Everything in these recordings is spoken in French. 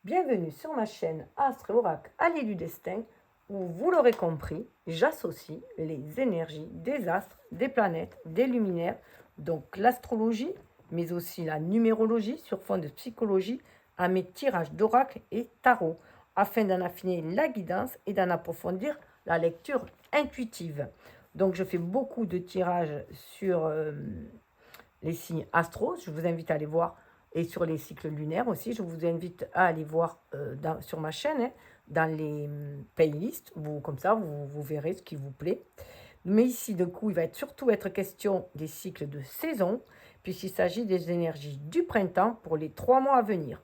Bienvenue sur ma chaîne Astre et Oracle Alliés du Destin où, vous l'aurez compris, j'associe les énergies des astres, des planètes, des luminaires, donc l'astrologie, mais aussi la numérologie sur fond de psychologie à mes tirages d'oracle et tarot, afin d'en affiner la guidance et d'en approfondir la lecture intuitive. Donc je fais beaucoup de tirages sur les signes astro, je vous invite à aller voir, et sur les cycles lunaires aussi, je vous invite à aller voir sur ma chaîne, dans les playlists, comme ça vous verrez ce qui vous plaît. Mais ici, de coup, il va surtout être question des cycles de saison, puisqu'il s'agit des énergies du printemps pour les 3 mois à venir.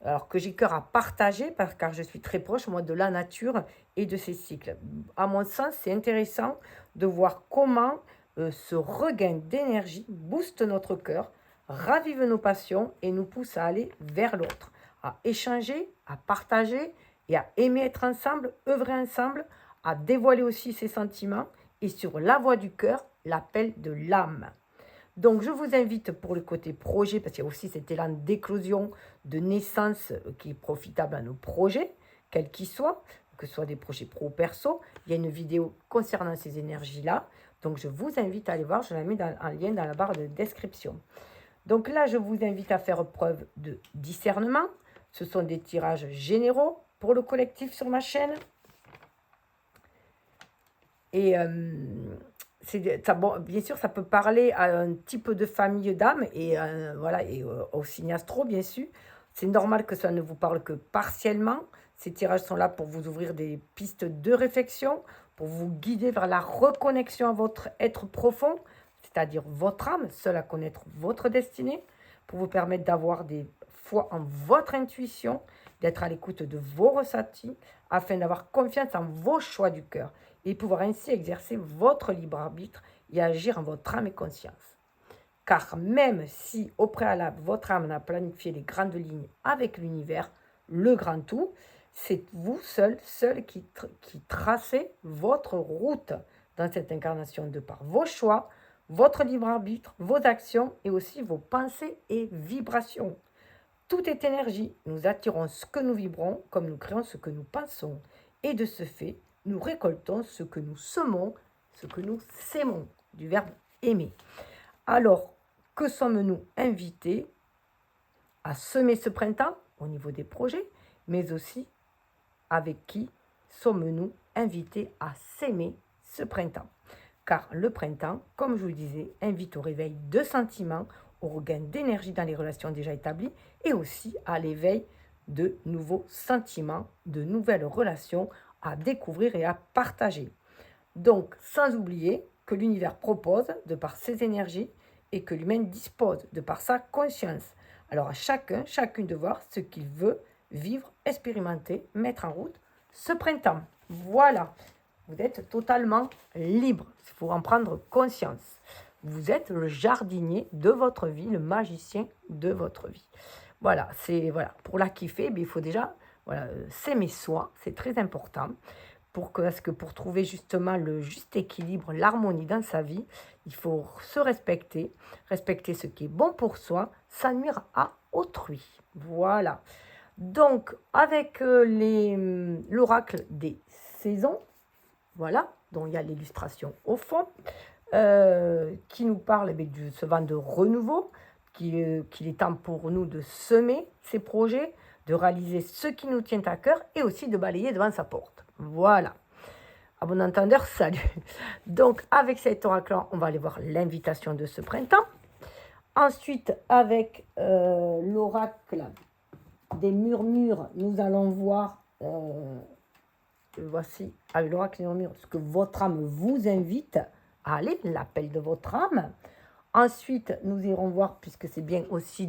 Alors que j'ai cœur à partager, car je suis très proche, moi, de la nature et de ces cycles. À mon sens, c'est intéressant de voir comment ce regain d'énergie booste notre cœur, ravive nos passions et nous pousse à aller vers l'autre, à échanger, à partager et à aimer être ensemble, œuvrer ensemble, à dévoiler aussi ses sentiments et sur la voix du cœur, l'appel de l'âme. Donc, je vous invite pour le côté projet, parce qu'il y a aussi cet élan d'éclosion, de naissance qui est profitable à nos projets, quels qu'ils soient, que ce soit des projets pro ou perso. Il y a une vidéo concernant ces énergies-là. Donc, je vous invite à aller voir, je la mets en lien dans la barre de description. Donc là, je vous invite à faire preuve de discernement. Ce sont des tirages généraux pour le collectif sur ma chaîne. Et bien sûr, ça peut parler à un type de famille d'âme et, voilà, et au signe astro, bien sûr. C'est normal que ça ne vous parle que partiellement. Ces tirages sont là pour vous ouvrir des pistes de réflexion, pour vous guider vers la reconnexion à votre être profond, c'est-à-dire votre âme, seule à connaître votre destinée, pour vous permettre d'avoir des foi en votre intuition, d'être à l'écoute de vos ressentis, afin d'avoir confiance en vos choix du cœur et pouvoir ainsi exercer votre libre arbitre et agir en votre âme et conscience. Car même si au préalable votre âme a planifié les grandes lignes avec l'univers, le grand tout, c'est vous seul qui tracez votre route dans cette incarnation de par vos choix, votre libre arbitre, vos actions et aussi vos pensées et vibrations. Tout est énergie. Nous attirons ce que nous vibrons comme nous créons ce que nous pensons. Et de ce fait, nous récoltons ce que nous semons, ce que nous sémons, du verbe aimer. Alors, que sommes-nous invités à semer ce printemps au niveau des projets, mais aussi avec qui sommes-nous invités à s'aimer ce printemps? Car le printemps, comme je vous le disais, invite au réveil de sentiments, au regain d'énergie dans les relations déjà établies et aussi à l'éveil de nouveaux sentiments, de nouvelles relations à découvrir et à partager. Donc, sans oublier que l'univers propose de par ses énergies et que l'humain dispose de par sa conscience. Alors à chacun, chacune de voir ce qu'il veut vivre, expérimenter, mettre en route ce printemps. Voilà, vous êtes totalement libre, il faut en prendre conscience. Vous êtes le jardinier de votre vie, le magicien de votre vie. Voilà, pour la kiffer, il faut déjà s'aimer soi, c'est très important. Parce que pour trouver justement le juste équilibre, l'harmonie dans sa vie, il faut se respecter, respecter ce qui est bon pour soi, sans nuire à autrui. Voilà. Donc, avec l'oracle des saisons, voilà, dont il y a l'illustration au fond, qui nous parle de ce vent de renouveau, qu'il est temps pour nous de semer ces projets, de réaliser ce qui nous tient à cœur et aussi de balayer devant sa porte. Voilà. À bon entendeur, salut. Donc, avec cet oracle, on va aller voir l'invitation de ce printemps. Ensuite, avec l'oracle des murmures, nous allons voir, voici, avec l'oracle des murmures, ce que votre âme vous invite à aller, l'appel de votre âme. Ensuite, nous irons voir, puisque c'est bien aussi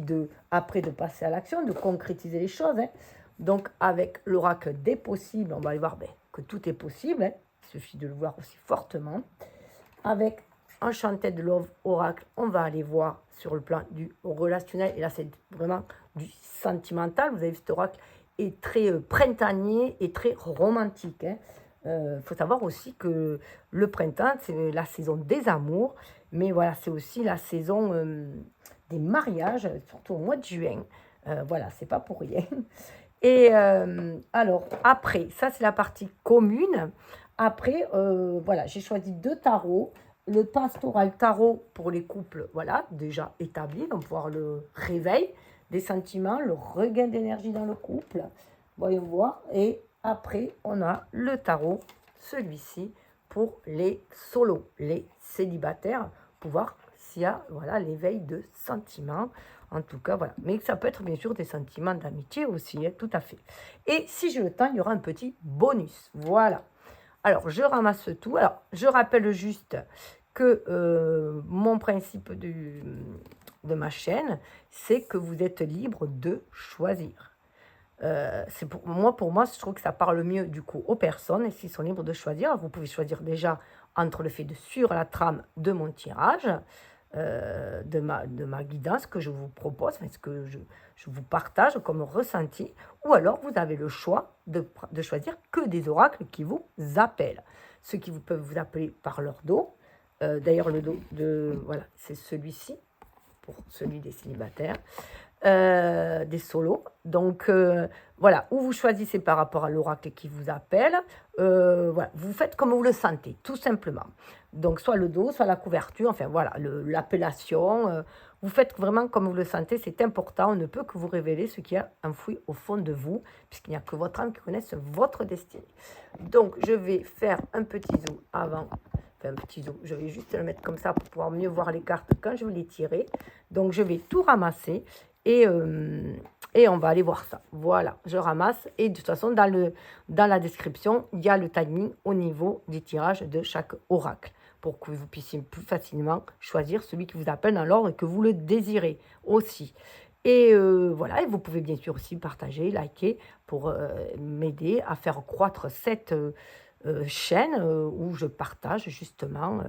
après de passer à l'action, de concrétiser les choses. Donc, avec l'oracle des possibles, on va aller voir que tout est possible. Il suffit de le voir aussi fortement. Avec Enchanted Love Oracle, on va aller voir sur le plan du relationnel. Et là, c'est vraiment du sentimental. Vous avez vu, cet oracle est très printanier et très romantique. Faut savoir aussi que le printemps, c'est la saison des amours. Mais voilà, c'est aussi la saison des mariages, surtout au mois de juin. Voilà, c'est pas pour rien. Et alors, après, ça c'est la partie commune. Après, voilà, j'ai choisi 2 tarots. Le pastoral tarot pour les couples, voilà, déjà établi, donc voir le réveil des sentiments, le regain d'énergie dans le couple. Voyons voir. Et après, on a le tarot, celui-ci, pour les solos, les célibataires, pour voir s'il y a voilà, l'éveil de sentiments. En tout cas, voilà. Mais ça peut être bien sûr des sentiments d'amitié aussi, hein, tout à fait. Et si j'ai le temps, il y aura un petit bonus. Voilà. Alors, je ramasse tout. Alors, je rappelle juste que mon principe de ma chaîne, c'est que vous êtes libre de choisir. Pour moi, je trouve que ça parle mieux du coup aux personnes et s'ils sont libres de choisir, vous pouvez choisir déjà entre le fait de suivre la trame de mon tirage, de ma guidance que je vous propose, ce que je vous partage comme ressenti, ou alors vous avez le choix de choisir que des oracles qui vous appellent. Ceux qui peuvent vous appeler par leur dos. D'ailleurs, le dos, voilà, c'est celui-ci, pour celui des célibataires. Des solos. Donc, voilà, où vous choisissez par rapport à l'oracle qui vous appelle. Voilà, vous faites comme vous le sentez, tout simplement. Donc, soit le dos, soit la couverture, enfin voilà, l'appellation. Vous faites vraiment comme vous le sentez, c'est important. On ne peut que vous révéler ce qui est enfoui au fond de vous, puisqu'il n'y a que votre âme qui connaisse votre destinée. Donc, je vais faire un petit zoom avant. Enfin, un petit zoom, je vais juste le mettre comme ça pour pouvoir mieux voir les cartes quand je vais les tirer. Donc, je vais tout ramasser. Et on va aller voir ça. Voilà, je ramasse. Et de toute façon, dans la description, il y a le timing au niveau du tirage de chaque oracle pour que vous puissiez plus facilement choisir celui qui vous appelle dans l'ordre que vous le désirez aussi. Et voilà, et vous pouvez bien sûr aussi partager, liker pour m'aider à faire croître cette chaîne où je partage justement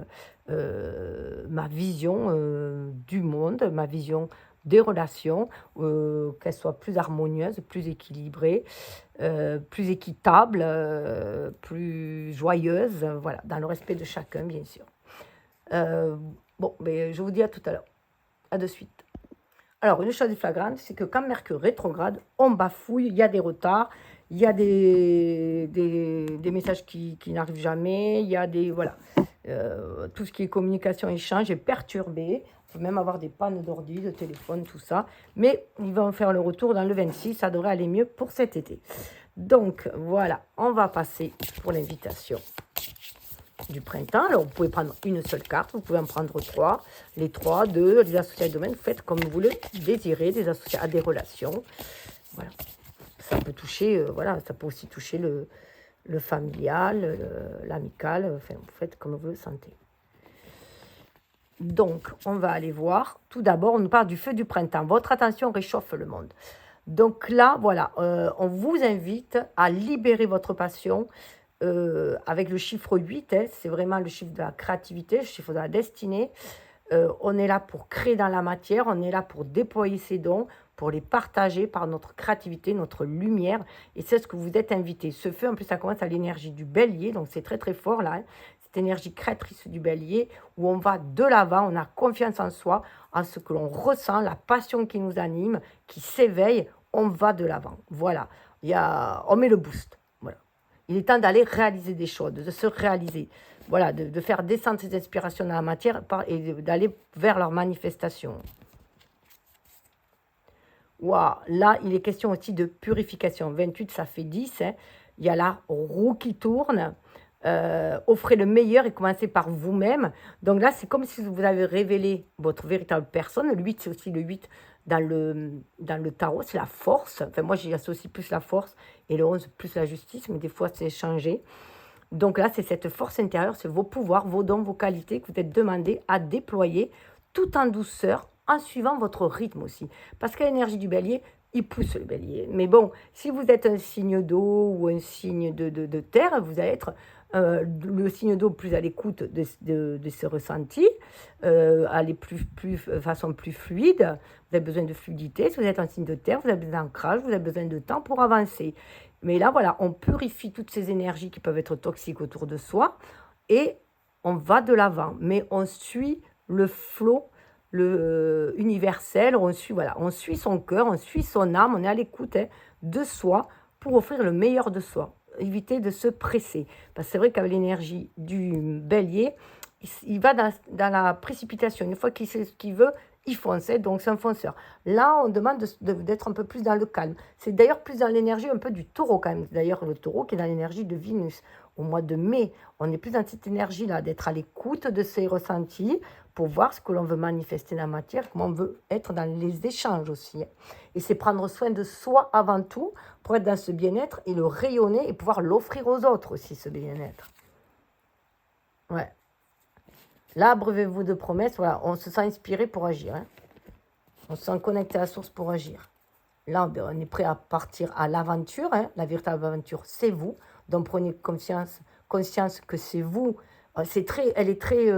ma vision du monde, ma vision des relations, qu'elles soient plus harmonieuses, plus équilibrées, plus équitables, plus joyeuses, voilà, dans le respect de chacun, bien sûr. Bon, mais je vous dis à tout à l'heure. À de suite. Alors, une chose flagrante, c'est que quand Mercure rétrograde, on bafouille, il y a des retards, il y a des messages qui n'arrivent jamais, il y a des... Voilà. Tout ce qui est communication, échange est perturbé. Il peut même avoir des pannes d'ordi, de téléphone, tout ça. Mais ils vont faire le retour dans le 26, ça devrait aller mieux pour cet été. Donc, voilà, on va passer pour l'invitation du printemps. Alors, vous pouvez prendre une seule carte, vous pouvez en prendre 3, les 3, 2, les associés à domaine, vous faites comme vous le désirez, des associés à des relations. Voilà. Ça peut toucher, voilà, ça peut aussi toucher le familial, l'amical, enfin, vous faites comme vous le sentez. Donc, on va aller voir. Tout d'abord, on nous parle du feu du printemps. Votre attention réchauffe le monde. Donc là, voilà, on vous invite à libérer votre passion avec le chiffre 8. Hein, c'est vraiment le chiffre de la créativité, le chiffre de la destinée. On est là pour créer dans la matière, on est là pour déployer ses dons, pour les partager par notre créativité, notre lumière. Et c'est ce que vous êtes invité. Ce feu, en plus, ça commence à l'énergie du bélier, donc c'est très très fort là. Hein, cette énergie créatrice du bélier, où on va de l'avant, on a confiance en soi, en ce que l'on ressent, la passion qui nous anime, qui s'éveille, on va de l'avant. Voilà, on met le boost. Voilà. Il est temps d'aller réaliser des choses, de se réaliser. Voilà, de faire descendre ces inspirations dans la matière et d'aller vers leur manifestation. Waouh, là, il est question aussi de purification. 28, ça fait 10. Hein. Il y a la roue qui tourne. Offrez le meilleur et commencez par vous-même. Donc là, c'est comme si vous avez révélé votre véritable personne. Le 8, c'est aussi le 8 dans le tarot, c'est la force. Enfin, moi, j'y associe plus la force et le 11 plus la justice, mais des fois, c'est changé. Donc là, c'est cette force intérieure, c'est vos pouvoirs, vos dons, vos qualités que vous êtes demandés à déployer tout en douceur, en suivant votre rythme aussi. Parce que l'énergie du bélier, il pousse le bélier. Mais bon, si vous êtes un signe d'eau ou un signe de terre, vous allez être le signe d'eau plus à l'écoute de ce ressenti, aller façon plus fluide. Vous avez besoin de fluidité. Si vous êtes un signe de terre, vous avez besoin d'ancrage, vous avez besoin de temps pour avancer. Mais là, voilà, on purifie toutes ces énergies qui peuvent être toxiques autour de soi et on va de l'avant. Mais on suit le flot, universel, voilà, on suit son cœur, on suit son âme, on est à l'écoute de soi pour offrir le meilleur de soi. Éviter de se presser. Parce que c'est vrai qu'avec l'énergie du bélier, il va dans la précipitation. Une fois qu'il sait ce qu'il veut, il fonce, donc c'est un fonceur. Là, on demande d'être un peu plus dans le calme. C'est d'ailleurs plus dans l'énergie un peu du taureau quand même. D'ailleurs, le taureau qui est dans l'énergie de Vénus. Au mois de mai, on est plus dans cette énergie-là, d'être à l'écoute de ses ressentis pour voir ce que l'on veut manifester dans la matière, comment on veut être dans les échanges aussi. Et c'est prendre soin de soi avant tout pour être dans ce bien-être et le rayonner et pouvoir l'offrir aux autres aussi, ce bien-être. Ouais. Là, abreuvez-vous de promesses. Voilà, on se sent inspiré pour agir. On se sent connecté à la source pour agir. Là, on est prêt à partir à l'aventure. La véritable aventure, c'est vous. Donc, prenez conscience que c'est vous. Elle est très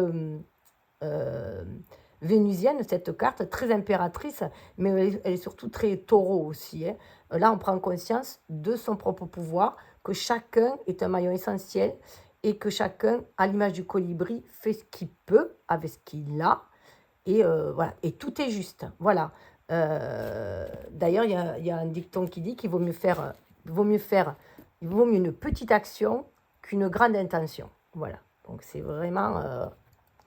vénusienne, cette carte, très impératrice, mais elle est surtout très taureau aussi. Là, on prend conscience de son propre pouvoir, que chacun est un maillon essentiel et que chacun, à l'image du colibri, fait ce qu'il peut avec ce qu'il a. Et voilà, et tout est juste. Voilà. D'ailleurs, il y a un dicton qui dit qu'il vaut mieux une petite action qu'une grande intention. Voilà. Donc, c'est vraiment,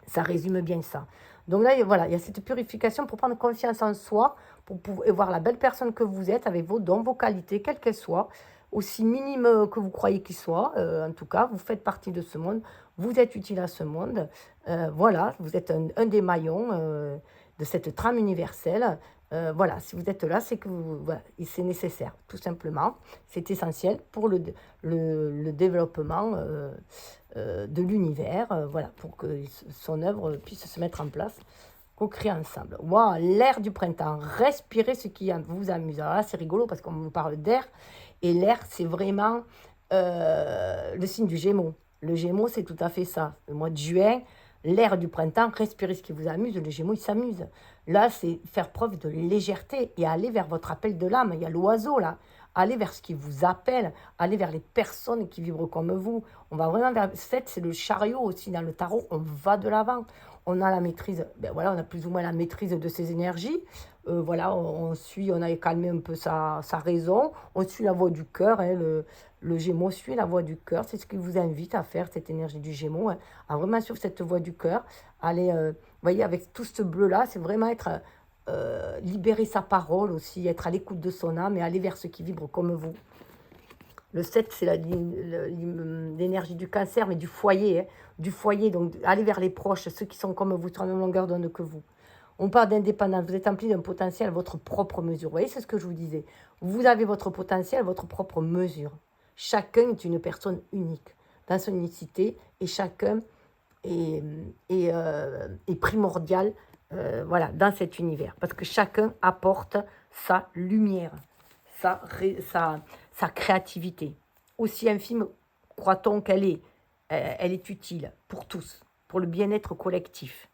ça résume bien ça. Donc là, voilà, il y a cette purification pour prendre confiance en soi, pour pouvoir voir la belle personne que vous êtes avec vos dons, vos qualités, quelles qu'elles soient, aussi minimes que vous croyez qu'ils soient. En tout cas, vous faites partie de ce monde, vous êtes utile à ce monde. Voilà, vous êtes un des maillons de cette trame universelle. Voilà, si vous êtes là, c'est que voilà, c'est nécessaire, tout simplement. C'est essentiel pour le développement de l'univers, voilà, pour que son œuvre puisse se mettre en place, co-créer ensemble. Wow, l'air du printemps, respirez ce qui vous amuse. Alors là, c'est rigolo parce qu'on nous parle d'air, et l'air, c'est vraiment le signe du Gémeaux. Le Gémeaux, c'est tout à fait ça. Le mois de juin, l'air du printemps, respirez ce qui vous amuse. Le Gémeaux, il s'amuse. Là, c'est faire preuve de légèreté et aller vers votre appel de l'âme. Il y a l'oiseau, là. Allez vers ce qui vous appelle, allez vers les personnes qui vibrent comme vous. On va vraiment vers 7, c'est le chariot aussi dans le tarot, on va de l'avant. On a la maîtrise, ben voilà, on a plus ou moins la maîtrise de ses énergies. Voilà, on a calmé un peu sa raison, on suit la voie du cœur, le Gémeaux suit la voie du cœur, c'est ce qui vous invite à faire, cette énergie du Gémeaux, à vraiment suivre cette voie du cœur. Allez, vous voyez, avec tout ce bleu-là, c'est vraiment être... libérer sa parole aussi, être à l'écoute de son âme et aller vers ceux qui vibrent comme vous. Le 7, c'est l'énergie du cancer, mais du foyer. Du foyer, donc aller vers les proches, ceux qui sont comme vous, sur la même longueur d'onde que vous. On parle d'indépendance, vous êtes empli d'un potentiel à votre propre mesure. Vous voyez, c'est ce que je vous disais. Vous avez votre potentiel à votre propre mesure. Chacun est une personne unique dans son unicité et chacun est primordial voilà, dans cet univers. Parce que chacun apporte sa lumière, sa créativité. Aussi infime, croit-on qu'elle est, elle est utile pour tous, pour le bien-être collectif.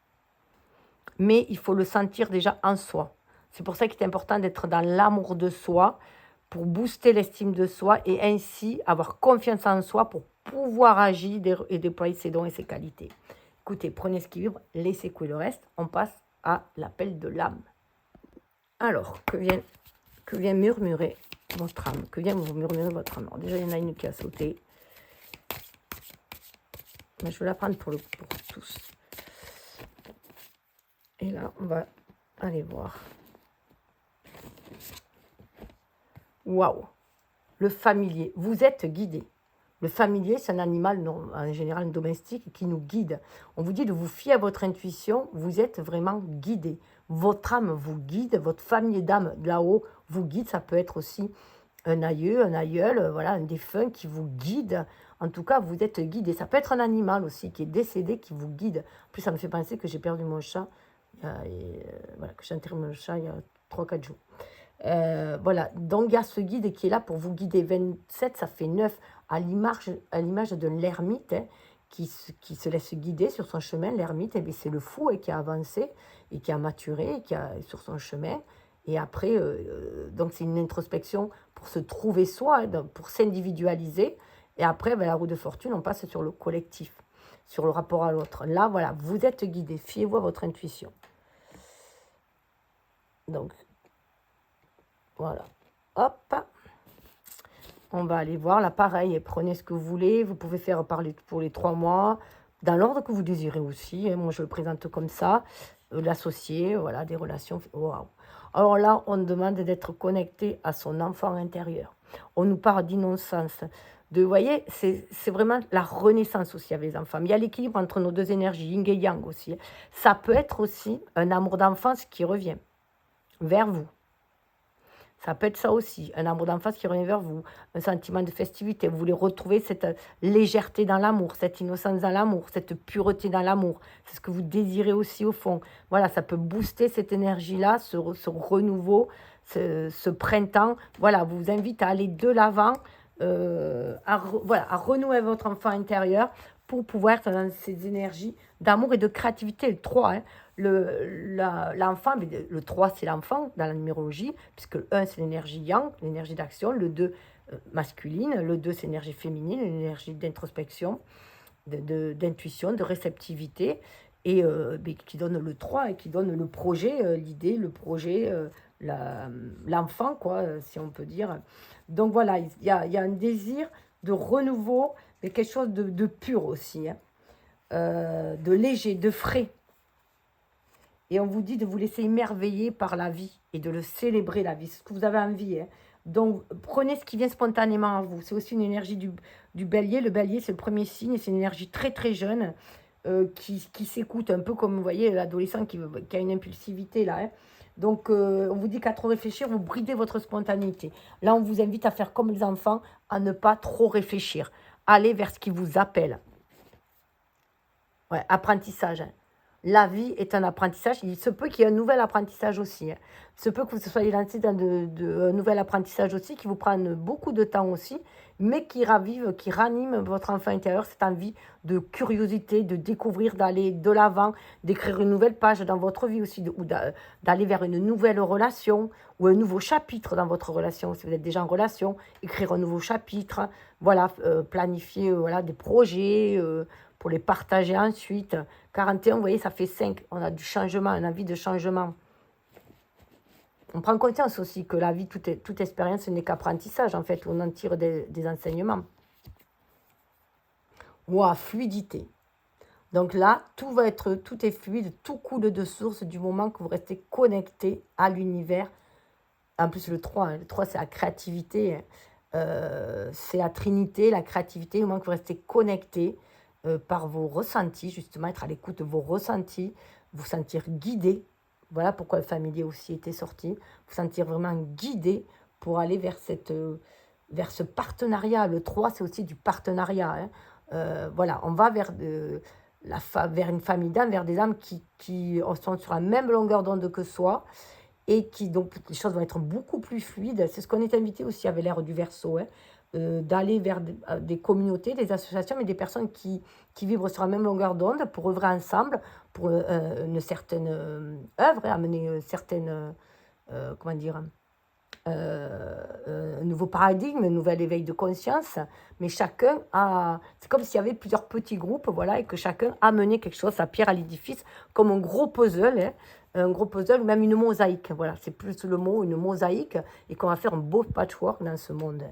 Mais il faut le sentir déjà en soi. C'est pour ça qu'il est important d'être dans l'amour de soi, pour booster l'estime de soi et ainsi avoir confiance en soi pour pouvoir agir et déployer ses dons et ses qualités. Écoutez, prenez ce qui vibre, laissez couler le reste. On passe à l'appel de l'âme. Alors, que vient murmurer votre âme? Que vient vous murmurer votre âme? Alors, déjà, il y en a une qui a sauté. Mais je vais la prendre pour tous. Et là, on va aller voir. Waouh! Le familier. Vous êtes guidé. Le familier, c'est un animal en général domestique qui nous guide. On vous dit de vous fier à votre intuition, vous êtes vraiment guidé. Votre âme vous guide, votre famille d'âme là-haut vous guide. Ça peut être aussi un aïeux, un aïeul, voilà, un défunt qui vous guide. En tout cas, vous êtes guidé. Ça peut être un animal aussi qui est décédé, qui vous guide. En plus, ça me fait penser que j'ai perdu mon chat, voilà, que j'ai enterré mon chat il y a 3-4 jours. Voilà, donc il y a ce guide qui est là pour vous guider. 27, ça fait 9, à l'image de l'ermite qui se laisse guider sur son chemin. L'ermite, c'est le fou qui a avancé et qui a maturé et qui a sur son chemin. Et après, donc c'est une introspection pour se trouver soi, pour s'individualiser. Et après, la roue de fortune, on passe sur le collectif, sur le rapport à l'autre. Là, voilà, vous êtes guidé. Fiez-vous à votre intuition. Donc, voilà. Hop. On va aller voir. Là, pareil, prenez ce que vous voulez. Vous pouvez faire parler pour les 3 mois, dans l'ordre que vous désirez aussi. Moi, je le présente comme ça. L'associé, voilà, des relations. Waouh. Alors là, on demande d'être connecté à son enfant intérieur. On nous parle d'innocence. Vous voyez, c'est vraiment la renaissance aussi avec les enfants. Mais il y a l'équilibre entre nos deux énergies, yin et yang aussi. Ça peut être aussi un amour d'enfance qui revient vers vous. Ça peut être ça aussi, un amour d'enfance qui revient vers vous, un sentiment de festivité. Vous voulez retrouver cette légèreté dans l'amour, cette innocence dans l'amour, cette pureté dans l'amour. C'est ce que vous désirez aussi au fond. Voilà, ça peut booster cette énergie-là, ce renouveau, ce printemps. Voilà, vous invite à aller de l'avant, voilà, à renouer votre enfant intérieur pour pouvoir être dans ces énergies d'amour et de créativité. Le 3, hein. L'enfant, le 3 c'est l'enfant dans la numérologie, puisque le 1 c'est l'énergie yang, l'énergie d'action, le 2 masculine, le 2 c'est l'énergie féminine, l'énergie d'introspection, d'intuition, de réceptivité, et qui donne le 3 et qui donne le projet, l'idée, le projet, l'enfant, quoi, si on peut dire. Donc voilà, il y a un désir de renouveau, mais quelque chose de pur aussi, hein, de léger, de frais. Et on vous dit de vous laisser émerveiller par la vie et de le célébrer, la vie, ce que vous avez envie. Hein. Donc, prenez ce qui vient spontanément à vous. C'est aussi une énergie du bélier. Le bélier, c'est le premier signe et c'est une énergie très, très jeune qui s'écoute un peu comme, vous voyez, l'adolescent qui a une impulsivité, là. Hein. Donc, on vous dit qu'à trop réfléchir, vous bridez votre spontanéité. Là, on vous invite à faire comme les enfants, à ne pas trop réfléchir. Allez vers ce qui vous appelle. Ouais, apprentissage. Hein. La vie est un apprentissage. Il se peut qu'il y ait un nouvel apprentissage aussi. Hein. Il se peut que vous soyez lancé dans un nouvel apprentissage aussi, qui vous prenne beaucoup de temps aussi, mais qui ravive, qui ranime votre enfant intérieur, cette envie de curiosité, de découvrir, d'aller de l'avant, d'écrire une nouvelle page dans votre vie aussi, ou d'aller vers une nouvelle relation, ou un nouveau chapitre dans votre relation. Si vous êtes déjà en relation, écrire un nouveau chapitre, voilà, planifier voilà, des projets, pour les partager ensuite. 41, vous voyez, ça fait 5. On a du changement, une envie de changement. On prend conscience aussi que la vie, toute expérience n'est qu'apprentissage, en fait, où on en tire des enseignements. Ouah, fluidité. Donc là, tout est fluide, tout coule de source du moment que vous restez connecté à l'univers. En plus, le 3, hein, le 3 c'est la créativité. C'est la trinité, la créativité, au moment que vous restez connecté par vos ressentis, justement, être à l'écoute de vos ressentis, vous sentir guidé. Voilà pourquoi le familier aussi était sorti. Vous sentir vraiment guidé pour aller vers ce partenariat. Le 3, c'est aussi du partenariat. Hein. Voilà, on va vers, vers une famille d'âmes, vers des âmes qui sont sur la même longueur d'onde que soi et qui, donc, les choses vont être beaucoup plus fluides. C'est ce qu'on est invité aussi avec l'ère du Verseau, hein. D'aller vers des communautés, des associations, mais des personnes qui vibrent sur la même longueur d'onde pour œuvrer ensemble pour une certaine œuvre, amener une certaine, comment dire, un nouveau paradigme, un nouvel éveil de conscience, mais chacun a, c'est comme s'il y avait plusieurs petits groupes, voilà, et que chacun amenait quelque chose, sa pierre à l'édifice, comme un gros puzzle, hein, un gros puzzle, ou même une mosaïque, voilà, c'est plus le mot, une mosaïque, et qu'on va faire un beau patchwork dans ce monde.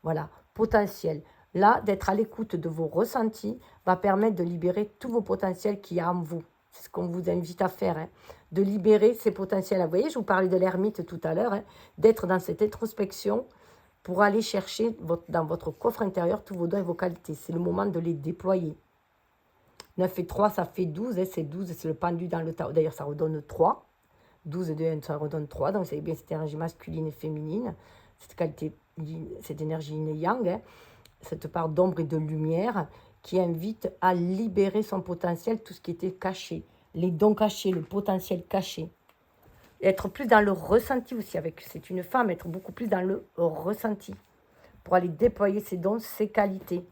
Voilà, potentiel. Là, d'être à l'écoute de vos ressentis va permettre de libérer tous vos potentiels qu'il y a en vous. C'est ce qu'on vous invite à faire, hein, de libérer ces potentiels. Vous voyez, je vous parlais de l'ermite tout à l'heure, hein, d'être dans cette introspection pour aller chercher dans votre coffre intérieur tous vos dons et vos qualités. C'est le moment de les déployer. 9 et 3, ça fait 12, hein, c'est 12, c'est le pendu dans le tarot. D'ailleurs, ça redonne 3. 12 et 2, ça redonne 3, donc c'est bien cette énergie masculine et féminine, cette qualité, cette énergie yin et yang, hein, cette part d'ombre et de lumière qui invite à libérer son potentiel, tout ce qui était caché, les dons cachés, le potentiel caché. Et être plus dans le ressenti aussi, c'est une femme, être beaucoup plus dans le ressenti, pour aller déployer ses dons, ses qualités,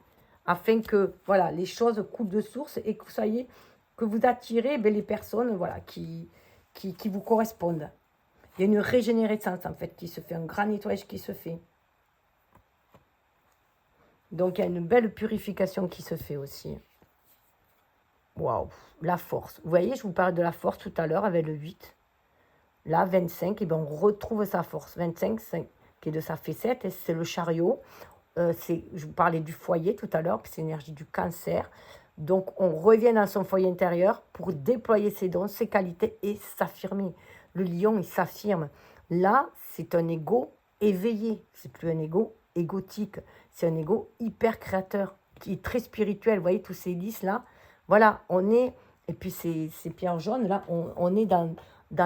afin que voilà, les choses coulent de source et que vous soyez, que vous attirez les personnes voilà, qui vous correspondent. Il y a une régénérescence en fait qui se fait, un grand nettoyage qui se fait. Donc il y a une belle purification qui se fait aussi. Waouh, la force. Vous voyez, je vous parlais de la force tout à l'heure avec le 8. Là, 25, et ben, on retrouve sa force. 25, qui est de sa facette, c'est le chariot. Je vous parlais du foyer tout à l'heure, c'est l'énergie du cancer. Donc, on revient dans son foyer intérieur pour déployer ses dons, ses qualités et s'affirmer. Le lion, il s'affirme. Là, c'est un ego éveillé. C'est plus un ego égotique. C'est un ego hyper créateur, qui est très spirituel. Vous voyez, tous ces 10 là. Voilà, on est... Et puis, ces pierres jaunes, là, on est dans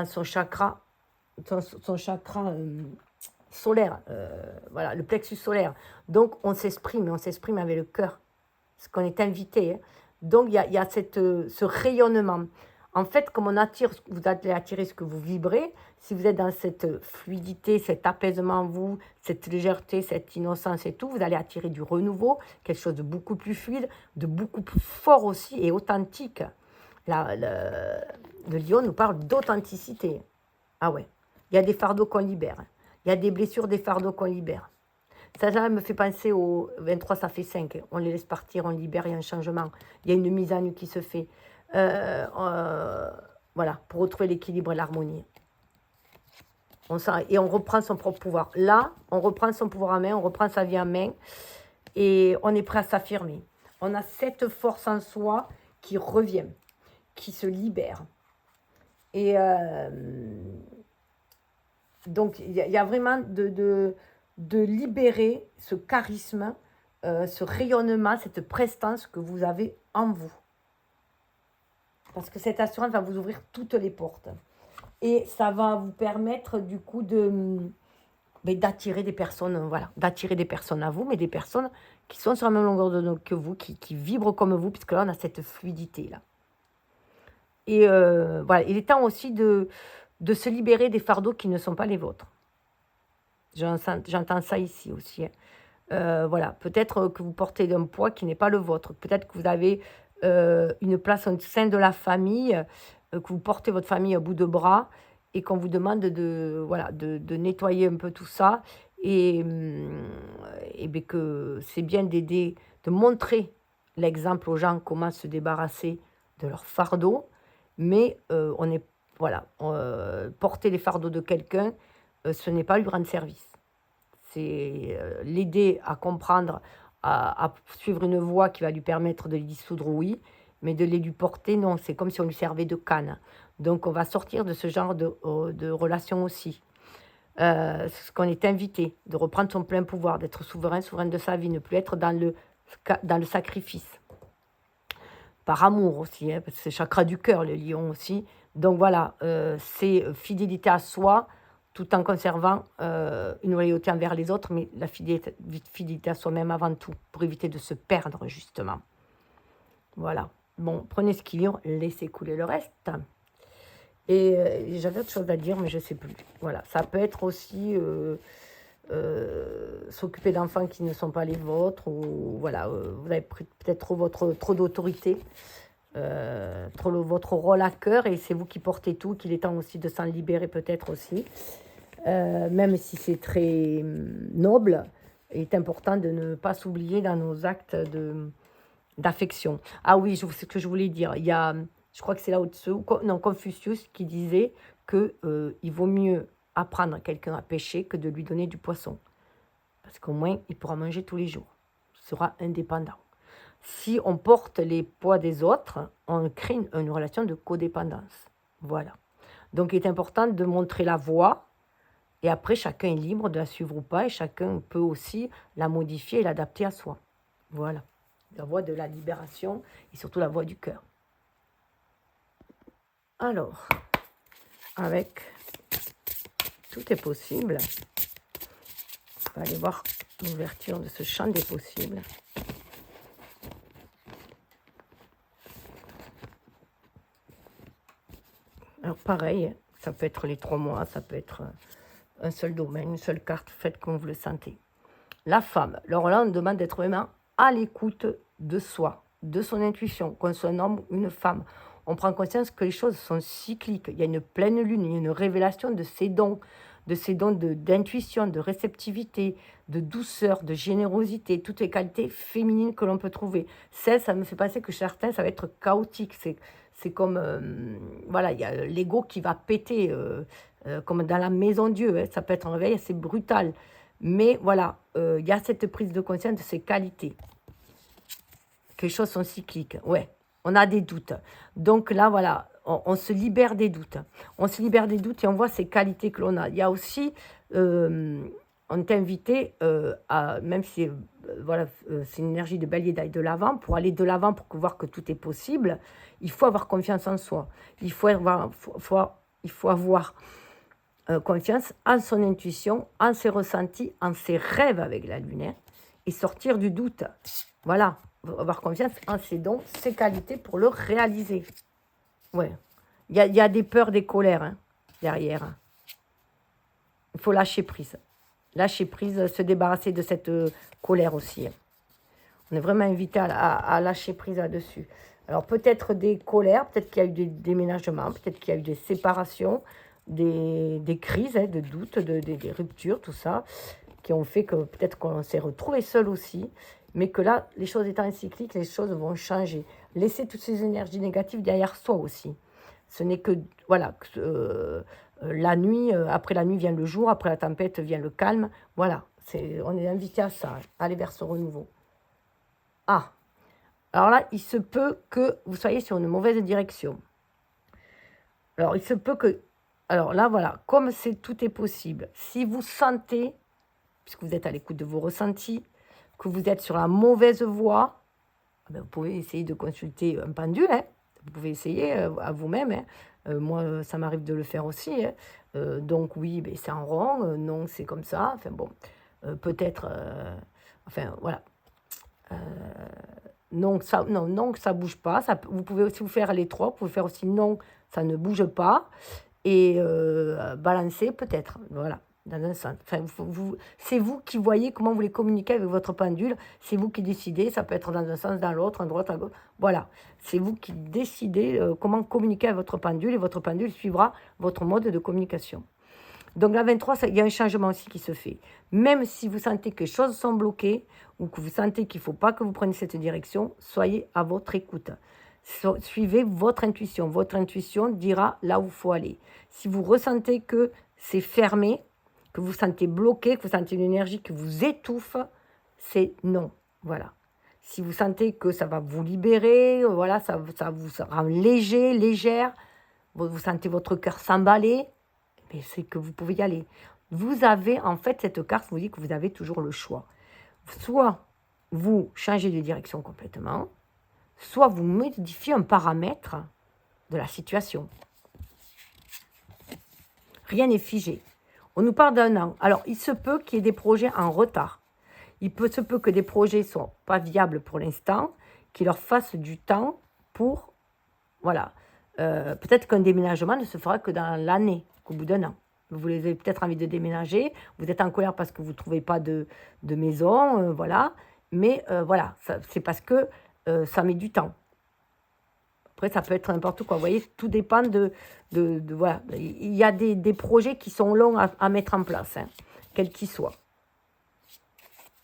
son chakra, son chakra solaire. Voilà, le plexus solaire. Donc, on s'exprime avec le cœur. Parce qu'on est invité. Hein. Donc, il y a ce rayonnement. En fait, comme on attire, vous allez attirer ce que vous vibrez. Si vous êtes dans cette fluidité, cet apaisement en vous, cette légèreté, cette innocence et tout, vous allez attirer du renouveau, quelque chose de beaucoup plus fluide, de beaucoup plus fort aussi et authentique. Le lion nous parle d'authenticité. Ah ouais, il y a des fardeaux qu'on libère. Il y a des blessures, des fardeaux qu'on libère. Ça me fait penser au 23, ça fait 5. On les laisse partir, on libère, il y a un changement. Il y a une mise à nu qui se fait. Voilà, pour retrouver l'équilibre et l'harmonie. Et on reprend son propre pouvoir. Là, on reprend son pouvoir en main, on reprend sa vie en main. Et on est prêt à s'affirmer. On a cette force en soi qui revient, qui se libère. Et donc, il y a vraiment de libérer ce charisme, ce rayonnement, cette prestance que vous avez en vous. Parce que cette assurance va vous ouvrir toutes les portes. Et ça va vous permettre du coup d'attirer des personnes, voilà, d'attirer des personnes à vous, mais des personnes qui sont sur la même longueur d'onde que vous, qui vibrent comme vous, puisque là, on a cette fluidité-là. Et voilà, il est temps aussi de se libérer des fardeaux qui ne sont pas les vôtres. J'entends ça ici aussi. Hein. Voilà, peut-être que vous portez un poids qui n'est pas le vôtre. Peut-être que vous avez une place au sein de la famille, que vous portez votre famille à bout de bras et qu'on vous demande de nettoyer un peu tout ça. Et bien que c'est bien d'aider, de montrer l'exemple aux gens comment se débarrasser de leurs fardeaux. Mais on est, voilà, porter les fardeaux de quelqu'un, ce n'est pas lui rendre service. C'est l'aider à comprendre, à suivre une voie qui va lui permettre de les dissoudre, oui, mais de les lui porter, non. C'est comme si on lui servait de canne. Donc, on va sortir de ce genre de relation aussi. C'est ce qu'on est invité, de reprendre son plein pouvoir, d'être souverain de sa vie, ne plus être dans le sacrifice. Par amour aussi, hein, parce que c'est chakra du cœur, le lion aussi. Donc voilà, c'est fidélité à soi, tout en conservant une loyauté envers les autres, mais la fidélité à soi-même avant tout, pour éviter de se perdre, justement. Voilà. Bon, prenez ce qu'il y a, laissez couler le reste. Et j'avais autre chose à dire, mais je ne sais plus. Voilà, ça peut être aussi s'occuper d'enfants qui ne sont pas les vôtres, ou voilà, vous avez peut-être trop d'autorité, votre rôle à cœur, et c'est vous qui portez tout, qu'il est temps aussi de s'en libérer peut-être aussi. Même si c'est très noble, il est important de ne pas s'oublier dans nos actes d'affection. Ah oui, ce que je voulais dire, il y a, je crois que c'est là au-dessous, non, Confucius qui disait qu'il vaut mieux apprendre à quelqu'un à pêcher que de lui donner du poisson. Parce qu'au moins, il pourra manger tous les jours. Il sera indépendant. Si on porte les poids des autres, on crée une relation de codépendance. Voilà. Donc, il est important de montrer la voie. Et après, chacun est libre de la suivre ou pas. Et chacun peut aussi la modifier et l'adapter à soi. Voilà. La voie de la libération et surtout la voie du cœur. Alors, avec tout est possible, on va aller voir l'ouverture de ce champ des possibles. Alors pareil, ça peut être les 3 mois, ça peut être un seul domaine, une seule carte, faites comme vous le sentez. La femme, alors là on demande d'être vraiment à l'écoute de soi, de son intuition, qu'on soit un homme ou une femme. On prend conscience que les choses sont cycliques, il y a une pleine lune, il y a une révélation de ces dons d'intuition, de réceptivité, de douceur, de générosité, toutes les qualités féminines que l'on peut trouver. Ça me fait penser que certains, ça va être chaotique. C'est comme, voilà, il y a l'ego qui va péter. comme dans la maison de Dieu, hein. Ça peut être un réveil assez brutal. Mais voilà, il y a cette prise de conscience de ses qualités. Que les choses sont cycliques, ouais. On a des doutes. Donc là, voilà, on se libère des doutes. On se libère des doutes et on voit ces qualités que l'on a. Il y a aussi, on est invité, même si voilà, c'est une énergie de bélier d'aller de l'avant, pour aller de l'avant, pour voir que tout est possible, il faut avoir confiance en soi. Il faut avoir confiance en son intuition, en ses ressentis, en ses rêves avec la lune, hein, et sortir du doute. Voilà, avoir confiance en ses dons, ses qualités pour le réaliser. Ouais, il y a des peurs, des colères hein, derrière. Il faut lâcher prise. Lâcher prise, se débarrasser de cette colère aussi. On est vraiment invité à lâcher prise là-dessus. Alors peut-être des colères, peut-être qu'il y a eu des déménagements, peut-être qu'il y a eu des séparations, des crises, hein, de doutes, des ruptures, tout ça, qui ont fait que peut-être qu'on s'est retrouvé seul aussi, mais que là, les choses étant cycliques, les choses vont changer. Laisser toutes ces énergies négatives derrière soi aussi. Ce n'est que, voilà, la nuit, après la nuit vient le jour, après la tempête vient le calme. Voilà, on est invité à ça, aller vers ce renouveau. Ah, alors là, il se peut que vous soyez sur une mauvaise direction. Alors, il se peut que... Alors là, voilà, comme tout est possible, si vous sentez, puisque vous êtes à l'écoute de vos ressentis, que vous êtes sur la mauvaise voie, vous pouvez essayer de consulter un pendule, hein. Vous pouvez essayer à vous-même. Hein. Moi, ça m'arrive de le faire aussi. Hein. Donc oui, c'est en rond, non, c'est comme ça. Enfin bon, peut-être... enfin, voilà. Non, ça bouge pas. Ça, vous pouvez aussi vous faire les trois. Vous pouvez faire aussi non, ça ne bouge pas. Et balancer peut-être. Voilà, dans un sens. Enfin, c'est vous qui voyez comment vous voulez communiquer avec votre pendule. C'est vous qui décidez. Ça peut être dans un sens, dans l'autre, à droite, à gauche. Voilà, c'est vous qui décidez comment communiquer avec votre pendule. Et votre pendule suivra votre mode de communication. Donc la 23, il y a un changement aussi qui se fait. Même si vous sentez que les choses sont bloquées ou que vous sentez qu'il ne faut pas que vous preniez cette direction, soyez à votre écoute. Suivez votre intuition. Votre intuition dira là où il faut aller. Si vous ressentez que c'est fermé, que vous vous sentez bloqué, que vous sentez une énergie qui vous étouffe, c'est non. Voilà. Si vous sentez que ça va vous libérer, voilà, ça vous rend léger, légère, vous sentez votre cœur s'emballer, mais c'est que vous pouvez y aller. Vous avez, en fait, cette carte vous dit que vous avez toujours le choix. Soit vous changez de direction complètement, soit vous modifiez un paramètre de la situation. Rien n'est figé. On nous parle d'un an. Alors, il se peut qu'il y ait des projets en retard. Se peut que des projets ne soient pas viables pour l'instant, qu'il leur fasse du temps pour... Voilà. Peut-être qu'un déménagement ne se fera que dans l'année, qu'au bout d'un an. Vous avez peut-être envie de déménager, vous êtes en colère parce que vous ne trouvez pas de maison, voilà. Mais voilà, c'est parce que ça met du temps. Après, ça peut être n'importe quoi. Vous voyez, tout dépend voilà. Il y a des projets qui sont longs à mettre en place, hein, quels qu'ils soient.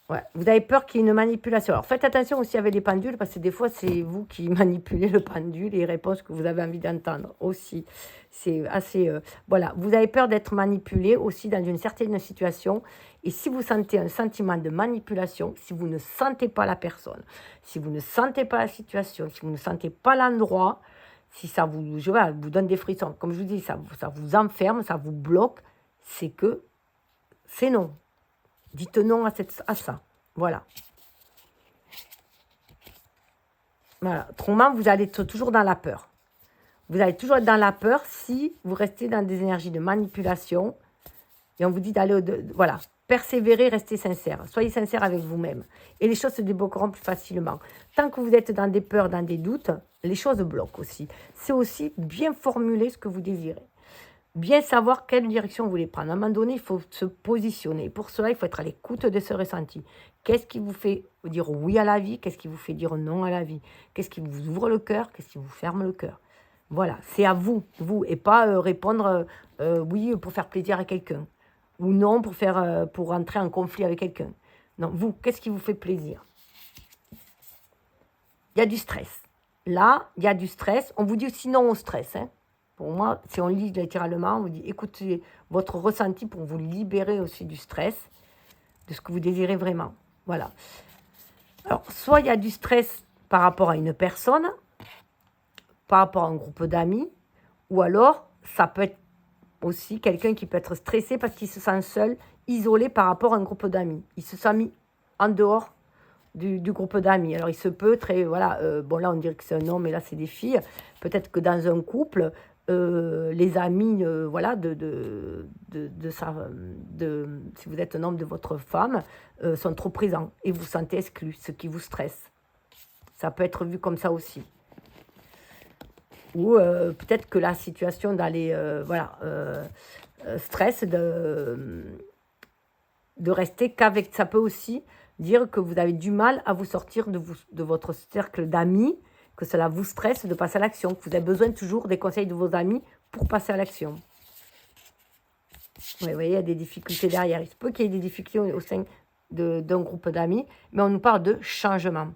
Ouais. Vous avez peur qu'il y ait une manipulation. Alors, faites attention aussi avec les pendules, parce que des fois, c'est vous qui manipulez le pendule et les réponses que vous avez envie d'entendre aussi. C'est assez... voilà. Vous avez peur d'être manipulé aussi dans une certaine situation. Et si vous sentez un sentiment de manipulation, si vous ne sentez pas la personne, si vous ne sentez pas la situation, si vous ne sentez pas l'endroit, si ça vous donne des frissons, comme je vous dis, ça vous enferme, ça vous bloque, c'est que c'est non. Dites non à ça. Voilà. Voilà. Autrement, vous allez être toujours dans la peur. Vous allez toujours être dans la peur si vous restez dans des énergies de manipulation. Et on vous dit d'aller voilà. Persévérer, restez sincère. Soyez sincère avec vous-même. Et les choses se débloqueront plus facilement. Tant que vous êtes dans des peurs, dans des doutes, les choses bloquent aussi. C'est aussi bien formuler ce que vous désirez. Bien savoir quelle direction vous voulez prendre. À un moment donné, il faut se positionner. Pour cela, il faut être à l'écoute de ce ressenti. Qu'est-ce qui vous fait dire oui à la vie? Qu'est-ce qui vous fait dire non à la vie? Qu'est-ce qui vous ouvre le cœur? Qu'est-ce qui vous ferme le cœur? Voilà, c'est à vous, et pas répondre oui pour faire plaisir à quelqu'un. Ou non pour entrer en conflit avec quelqu'un. Non, vous, qu'est-ce qui vous fait plaisir? Il y a du stress. Là, il y a du stress. On vous dit aussi non au stress, hein. Pour moi, si on lit littéralement, on vous dit écoutez votre ressenti pour vous libérer aussi du stress, de ce que vous désirez vraiment. Voilà. Alors, soit il y a du stress par rapport à une personne, par rapport à un groupe d'amis, ou alors ça peut être aussi quelqu'un qui peut être stressé parce qu'il se sent seul, isolé par rapport à un groupe d'amis. Il se sent mis en dehors du groupe d'amis. Alors il se peut voilà, bon là on dirait que c'est un homme, mais là c'est des filles. Peut-être que dans un couple, les amis, voilà, si vous êtes un homme de votre femme, sont trop présents et vous vous sentez exclu, ce qui vous stresse. Ça peut être vu comme ça aussi. Ou peut-être que la situation d'aller, voilà, stress de rester qu'avec. Ça peut aussi dire que vous avez du mal à vous sortir de votre cercle d'amis, que cela vous stresse de passer à l'action, que vous avez besoin toujours des conseils de vos amis pour passer à l'action. Oui, vous voyez, il y a des difficultés derrière. Il se peut qu'il y ait des difficultés au sein d'un groupe d'amis, mais on nous parle de changement.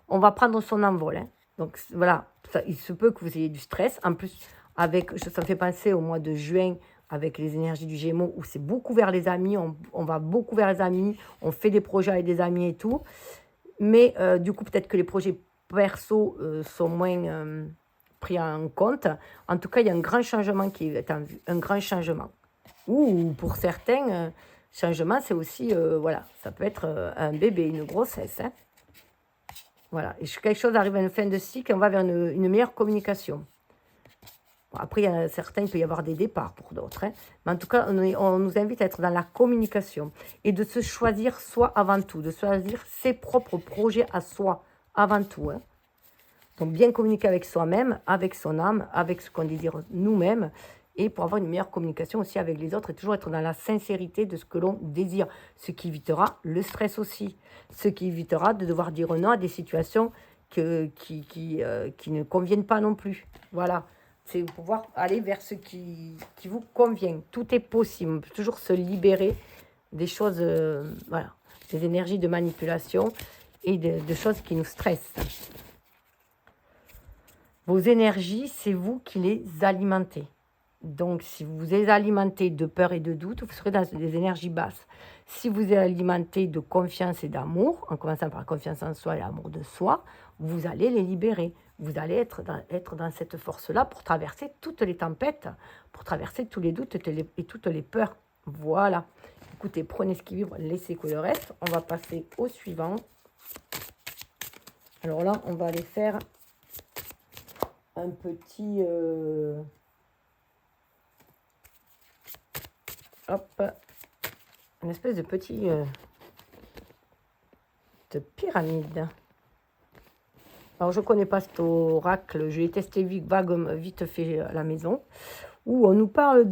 On va prendre son envol. Hein. Donc voilà, il se peut que vous ayez du stress. En plus, ça me fait penser au mois de juin, avec les énergies du Gémeaux, où c'est beaucoup vers les amis, on va beaucoup vers les amis, on fait des projets avec des amis et tout. Mais du coup, peut-être que les projets perso sont moins pris en compte. En tout cas, il y a un grand changement qui est en vue, un grand changement. Ou pour certains, changement, c'est aussi, voilà, ça peut être un bébé, une grossesse. Hein. Voilà, et quelque chose arrive à une fin de cycle, on va vers une meilleure communication. Bon, après, il y a certains, il peut y avoir des départs pour d'autres. Hein. Mais en tout cas, on nous invite à être dans la communication et de se choisir soi avant tout, de choisir ses propres projets à soi avant tout. Hein. Donc, bien communiquer avec soi-même, avec son âme, avec ce qu'on désire nous-mêmes, et pour avoir une meilleure communication aussi avec les autres et toujours être dans la sincérité de ce que l'on désire, ce qui évitera le stress aussi, ce qui évitera de devoir dire non à des situations qui ne conviennent pas non plus. Voilà, c'est pouvoir aller vers ce qui vous convient. Tout est possible, on peut toujours se libérer des choses, voilà, des énergies de manipulation et de choses qui nous stressent. Vos énergies, c'est vous qui les alimentez. Donc, si vous les alimentez de peur et de doute, vous serez dans des énergies basses. Si vous les alimentez de confiance et d'amour, en commençant par la confiance en soi et l'amour de soi, vous allez les libérer. Vous allez être dans cette force-là pour traverser toutes les tempêtes, pour traverser tous les doutes et toutes les peurs. Voilà. Écoutez, prenez ce qui vibre, laissez que le reste. On va passer au suivant. Alors là, on va aller faire un petit... hop, une espèce de petit de pyramide. Alors, je ne connais pas cet oracle, je l'ai testé vite fait à la maison, où on nous parle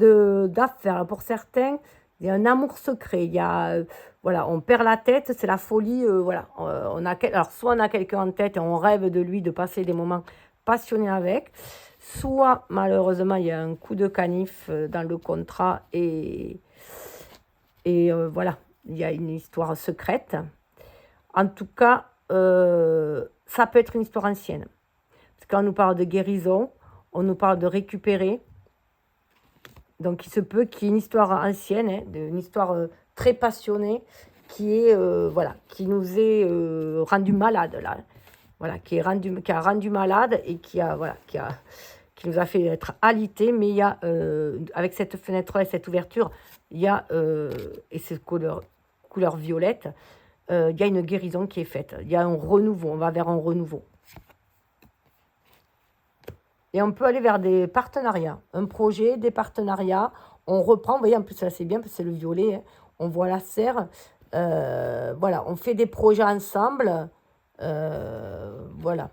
d'affaires. Pour certains, il y a un amour secret, il y a, voilà, on perd la tête, c'est la folie, voilà. Alors, soit on a quelqu'un en tête et on rêve de lui, de passer des moments passionnés avec, soit, malheureusement, il y a un coup de canif dans le contrat et voilà, il y a une histoire secrète. En tout cas, ça peut être une histoire ancienne. Parce que quand on nous parle de guérison, on nous parle de récupérer. Donc, il se peut qu'il y ait une histoire ancienne, hein, une histoire très passionnée qui nous est rendu malade, là. Voilà, qui a rendu malade et qui nous a fait être alité, mais il y a, avec cette fenêtre-là et cette ouverture, il y a, et cette couleur violette, il y a une guérison qui est faite. Il y a un renouveau, on va vers un renouveau. Et on peut aller vers des partenariats, un projet, des partenariats. On reprend, vous voyez, en plus, ça c'est bien, parce que c'est le violet, hein. On voit la serre. Voilà, on fait des projets ensemble. Voilà.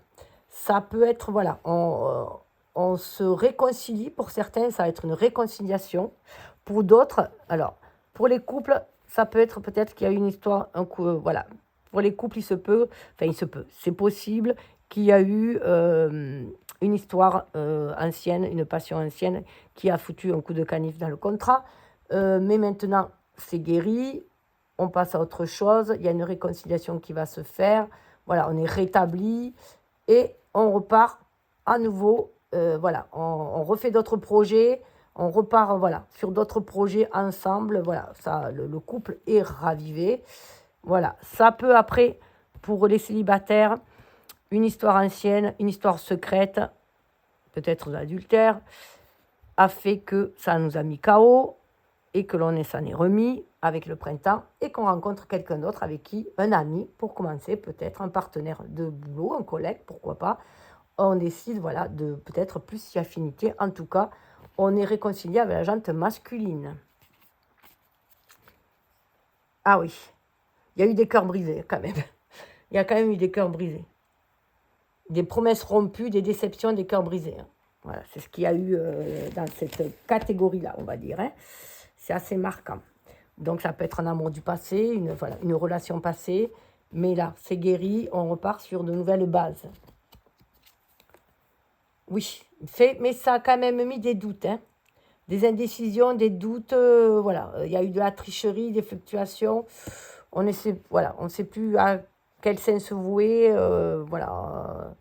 Ça peut être, voilà, on se réconcilie. Pour certains, ça va être une réconciliation. Pour d'autres, alors, pour les couples, ça peut être peut-être qu'il y a une histoire, un coup, voilà. Pour les couples, c'est possible qu'il y a eu une histoire ancienne, une passion ancienne qui a foutu un coup de canif dans le contrat. Mais maintenant, c'est guéri, on passe à autre chose, il y a une réconciliation qui va se faire. Voilà, on est rétabli et on repart à nouveau voilà, on refait d'autres projets, on repart, voilà, sur d'autres projets ensemble. Voilà, ça, le couple est ravivé. Voilà, ça peut après, pour les célibataires, une histoire ancienne, une histoire secrète, peut-être d'adultère, a fait que ça nous a mis KO et que s'en est remis avec le printemps et qu'on rencontre quelqu'un d'autre avec qui, un ami, pour commencer, peut-être un partenaire de boulot, un collègue, pourquoi pas, on décide, voilà, de peut-être plus si affinité. En tout cas, on est réconcilié avec la jante masculine. Ah oui, il y a eu des cœurs brisés quand même. Il y a quand même eu des cœurs brisés. Des promesses rompues, des déceptions, des cœurs brisés. Hein. Voilà, c'est ce qu'il y a eu dans cette catégorie-là, on va dire. Hein. C'est assez marquant. Donc, ça peut être un amour du passé, voilà, une relation passée. Mais là, c'est guéri, on repart sur de nouvelles bases. Oui, mais ça a quand même mis des doutes. Hein. Des indécisions, des doutes. Voilà, il y a eu de la tricherie, des fluctuations. Voilà, on ne sait plus à quel sens se vouer. Voilà.